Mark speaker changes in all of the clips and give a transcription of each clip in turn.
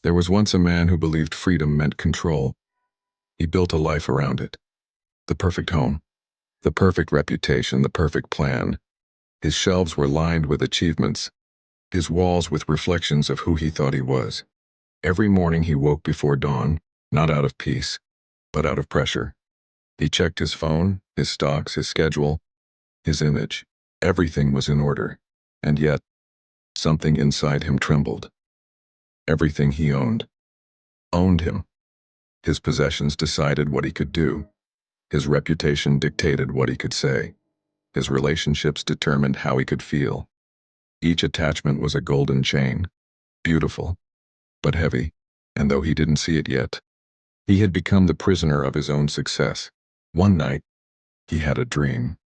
Speaker 1: There was once a man who believed freedom meant control. He built a life around it. The perfect home, the perfect reputation, the perfect plan. His shelves were lined with achievements, his walls with reflections of who he thought he was. Every morning he woke before dawn, not out of peace, but out of pressure. He checked his phone, his stocks, his schedule, his image. Everything was in order. And yet, something inside him trembled. Everything he owned him. His possessions decided what he could do. His reputation dictated what he could say. His relationships determined how he could feel. Each attachment was a golden chain, beautiful, but heavy, and though he didn't see it yet, he had become the prisoner of his own success. One night, he had a dream.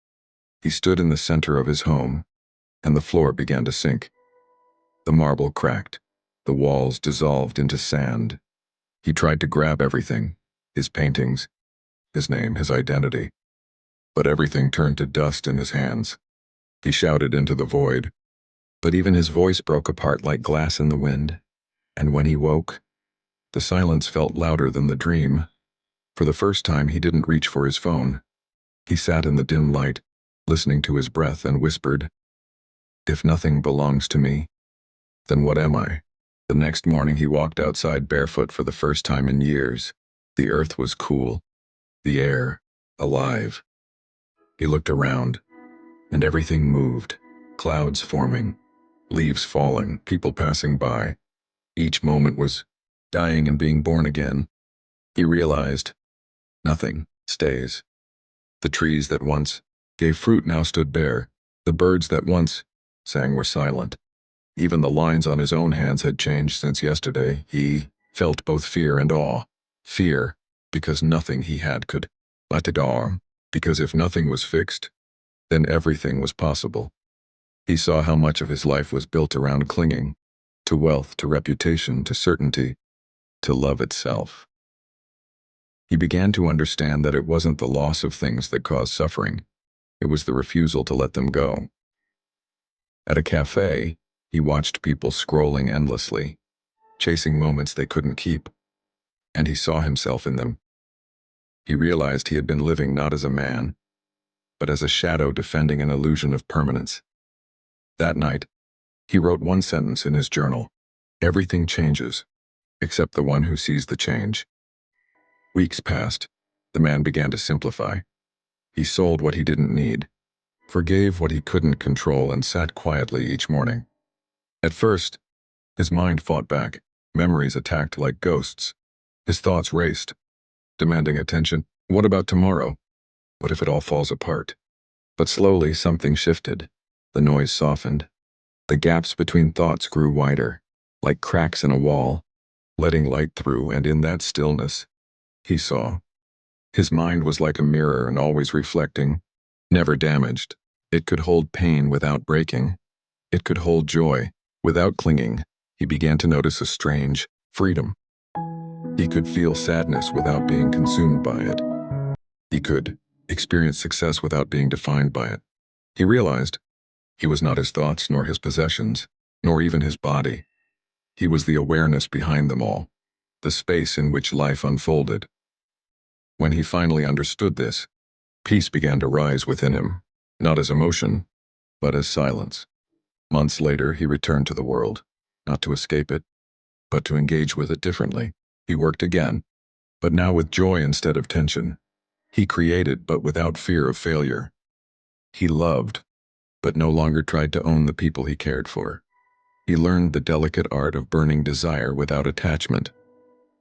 Speaker 1: He stood in the center of his home, and the floor began to sink. The marble cracked. The walls dissolved into sand. He tried to grab everything, his paintings, his name, his identity. But everything turned to dust in his hands. He shouted into the void, but even his voice broke apart like glass in the wind. And when he woke, the silence felt louder than the dream. For the first time, he didn't reach for his phone. He sat in the dim light, listening to his breath, and whispered, "If nothing belongs to me, then what am I?" The next morning he walked outside barefoot for the first time in years. The earth was cool, the air alive. He looked around, and everything moved. Clouds forming, leaves falling, people passing by. Each moment was dying and being born again. He realized, nothing stays. The trees that once gave fruit now stood bare. The birds that once sang were silent. Even the lines on his own hands had changed since yesterday. He felt both fear and awe. Fear, because nothing he had could let it awe, because if nothing was fixed, then everything was possible. He saw how much of his life was built around clinging, to wealth, to reputation, to certainty, to love itself. He began to understand that it wasn't the loss of things that caused suffering. It was the refusal to let them go. At a cafe, he watched people scrolling endlessly, chasing moments they couldn't keep, and he saw himself in them. He realized he had been living not as a man, but as a shadow defending an illusion of permanence. That night, he wrote one sentence in his journal: "Everything changes, except the one who sees the change." Weeks passed. The man began to simplify. He sold what he didn't need, forgave what he couldn't control, and sat quietly each morning. At first, his mind fought back. Memories attacked like ghosts. His thoughts raced, demanding attention. What about tomorrow? What if it all falls apart? But slowly something shifted. The noise softened. The gaps between thoughts grew wider, like cracks in a wall, letting light through, and in that stillness, he saw. His mind was like a mirror and always reflecting, never damaged. It could hold pain without breaking. It could hold joy without clinging. He began to notice a strange freedom. He could feel sadness without being consumed by it. He could experience success without being defined by it. He realized he was not his thoughts, nor his possessions, nor even his body. He was the awareness behind them all, the space in which life unfolded. When he finally understood this, peace began to rise within him, not as emotion, but as silence. Months later, he returned to the world, not to escape it, but to engage with it differently. He worked again, but now with joy instead of tension. He created, but without fear of failure. He loved, but no longer tried to own the people he cared for. He learned the delicate art of burning desire without attachment.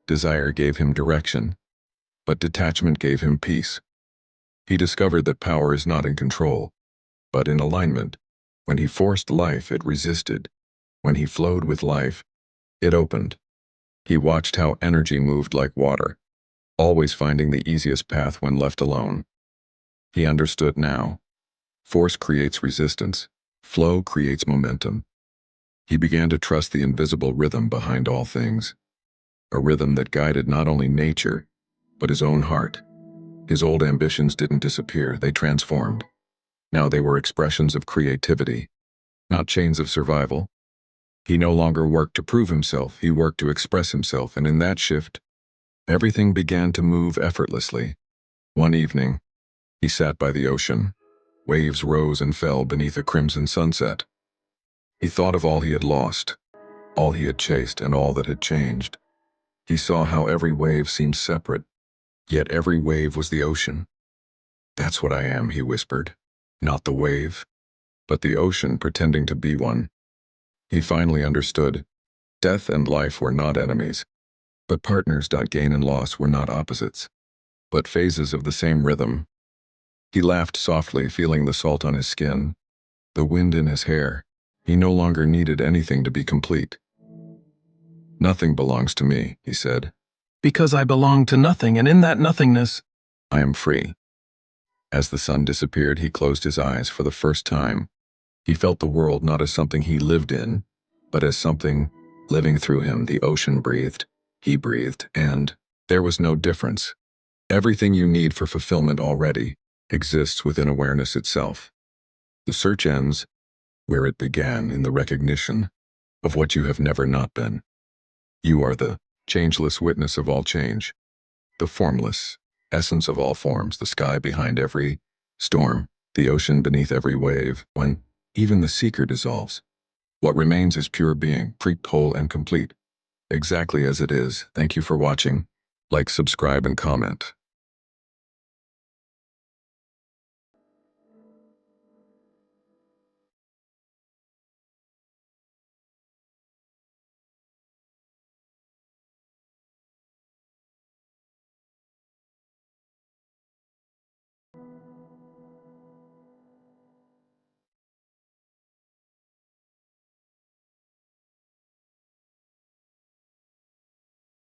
Speaker 1: Desire gave him direction, but detachment gave him peace. He discovered that power is not in control, but in alignment. When he forced life, it resisted. When he flowed with life, it opened. He watched how energy moved like water, always finding the easiest path when left alone. He understood now. Force creates resistance. Flow creates momentum. He began to trust the invisible rhythm behind all things, a rhythm that guided not only nature, but his own heart. His old ambitions didn't disappear, they transformed. Now they were expressions of creativity, not chains of survival. He no longer worked to prove himself, he worked to express himself, and in that shift, everything began to move effortlessly. One evening, he sat by the ocean. Waves rose and fell beneath a crimson sunset. He thought of all he had lost, all he had chased, and all that had changed. He saw how every wave seemed separate, yet every wave was the ocean. "That's what I am," he whispered. "Not the wave, but the ocean pretending to be one." He finally understood. Death and life were not enemies, but partners. Gain and loss were not opposites, but phases of the same rhythm. He laughed softly, feeling the salt on his skin, the wind in his hair. He no longer needed anything to be complete. "Nothing belongs to me," he said. "Because I belong to nothing, and in that nothingness, I am free." As the sun disappeared, he closed his eyes for the first time. He felt the world not as something he lived in, but as something living through him. The ocean breathed, he breathed, and there was no difference. Everything you need for fulfillment already exists within awareness itself. The search ends where it began, in the recognition of what you have never not been. You are the changeless witness of all change, the formless essence of all forms, the sky behind every storm, the ocean beneath every wave. When even the seeker dissolves, what remains is pure being, free, whole, and complete, exactly as it is. Thank you for watching. Like, subscribe, and comment.